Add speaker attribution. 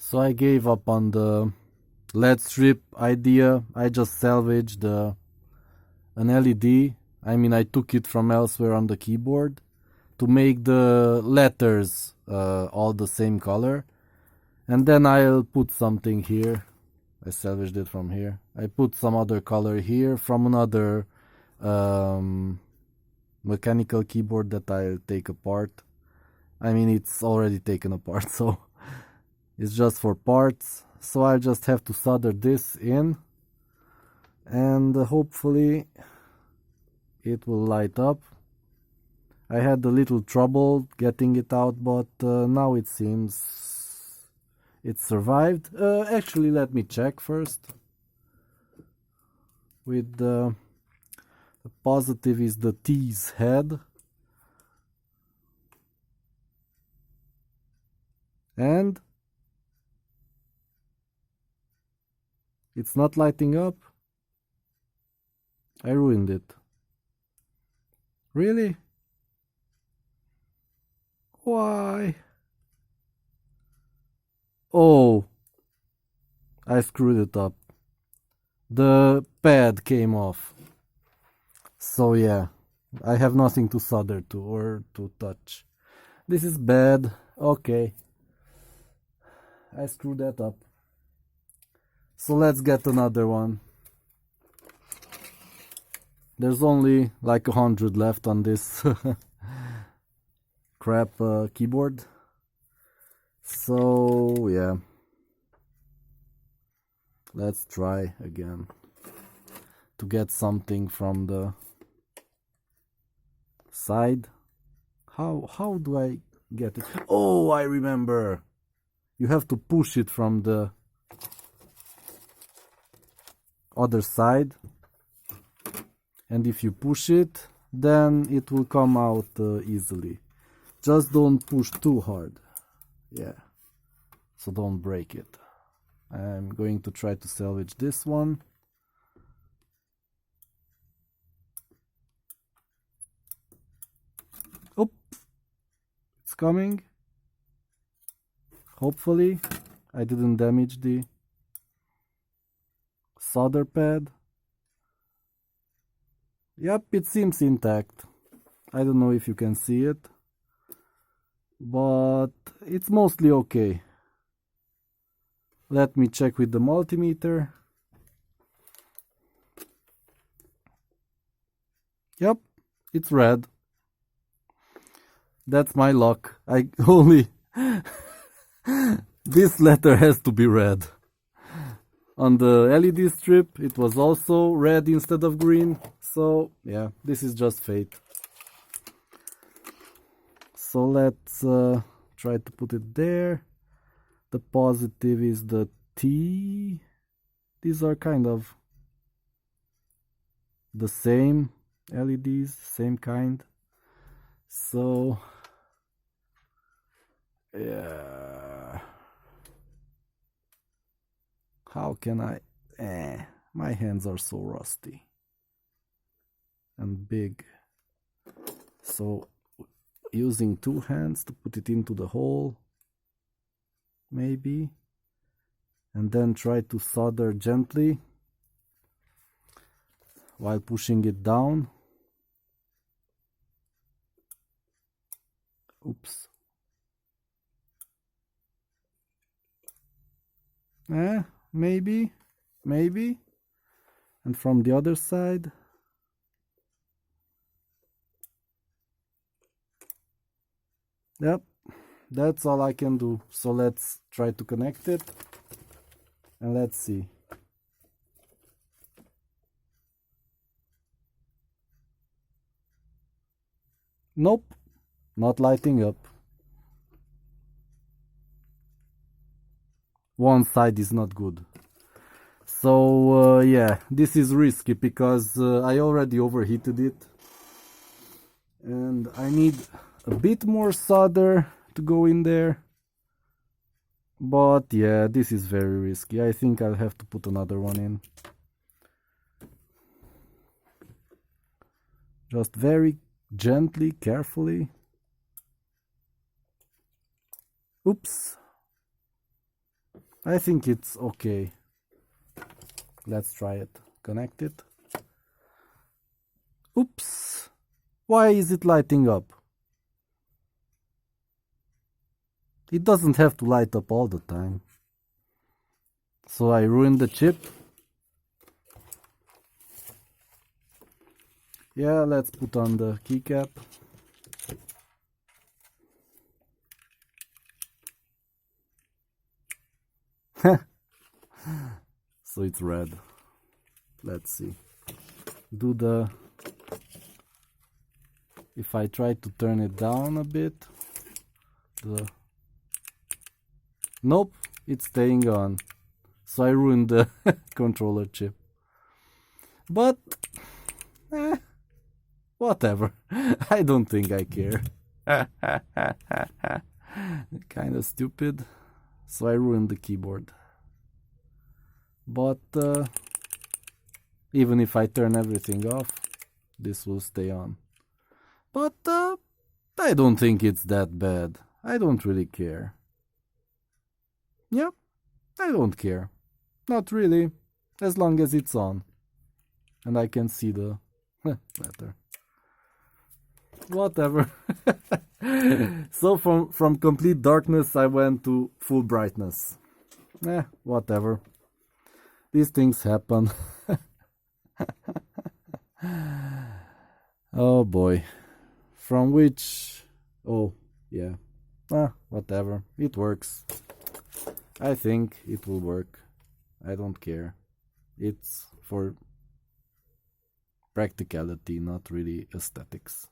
Speaker 1: So I gave up on the LED strip idea. I just salvaged an LED. I mean, I took it from elsewhere on the keyboard to make the letters all the same color. And then I'll put something here. I salvaged it from here. I put some other color here from another mechanical keyboard that I'll take apart. I mean, it's already taken apart, so it's just for parts. So I just have to solder this in, and hopefully it will light up. I had a little trouble getting it out, but now it seems it survived. Actually, let me check first. With the positive is the T's head. And it's not lighting up. I ruined it. Really? Why? Oh, I screwed it up. The pad came off. So yeah, I have nothing to solder to or to touch. This is bad. Okay. I screwed that up. So let's get another one. There's only like 100 left on this crap keyboard. So yeah, let's try again to get something from the side. How do I get it? Oh, I remember. You have to push it from the other side, and if you push it, then it will come out easily. Just don't push too hard. Yeah, so don't break it. I'm going to try to salvage this one. Oh, it's coming. Hopefully I didn't damage the solder pad. Yep, it seems intact. I don't know if you can see it, but it's mostly okay. Let me check with the multimeter. Yep, it's red. That's my luck. I only... This letter has to be red. On the LED strip, it was also red instead of green. So, yeah, this is just fate. So let's try to put it there. The positive is the T. These are kind of the same LEDs, same kind. So, yeah. How can I... my hands are so rusty and big. So, using two hands to put it into the hole, maybe, and then try to solder gently while pushing it down. Oops. Maybe. And from the other side. Yep, that's all I can do. So let's try to connect it. And let's see. Nope, not lighting up. One side is not good. So yeah, this is risky because I already overheated it. And I need a bit more solder to go in there. But yeah, this is very risky. I think I'll have to put another one in. Just very gently, carefully. Oops. I think it's okay. Let's try it. Connect it. Oops! Why is it lighting up? It doesn't have to light up all the time. So I ruined the chip. Yeah, let's put on the keycap. So it's red. Let's see. If I try to turn it down a bit, nope, it's staying on. So I ruined the controller chip. But, whatever. I don't think I care. Kinda stupid. So I ruined the keyboard. But, even if I turn everything off, this will stay on. But, I don't think it's that bad. I don't really care. Yep, I don't care. Not really, as long as it's on. And I can see the letter. Whatever. So from complete darkness I went to full brightness. Whatever. These things happen. Oh boy. From which... Oh, yeah. Whatever. It works. I think it will work. I don't care. It's for practicality, not really aesthetics.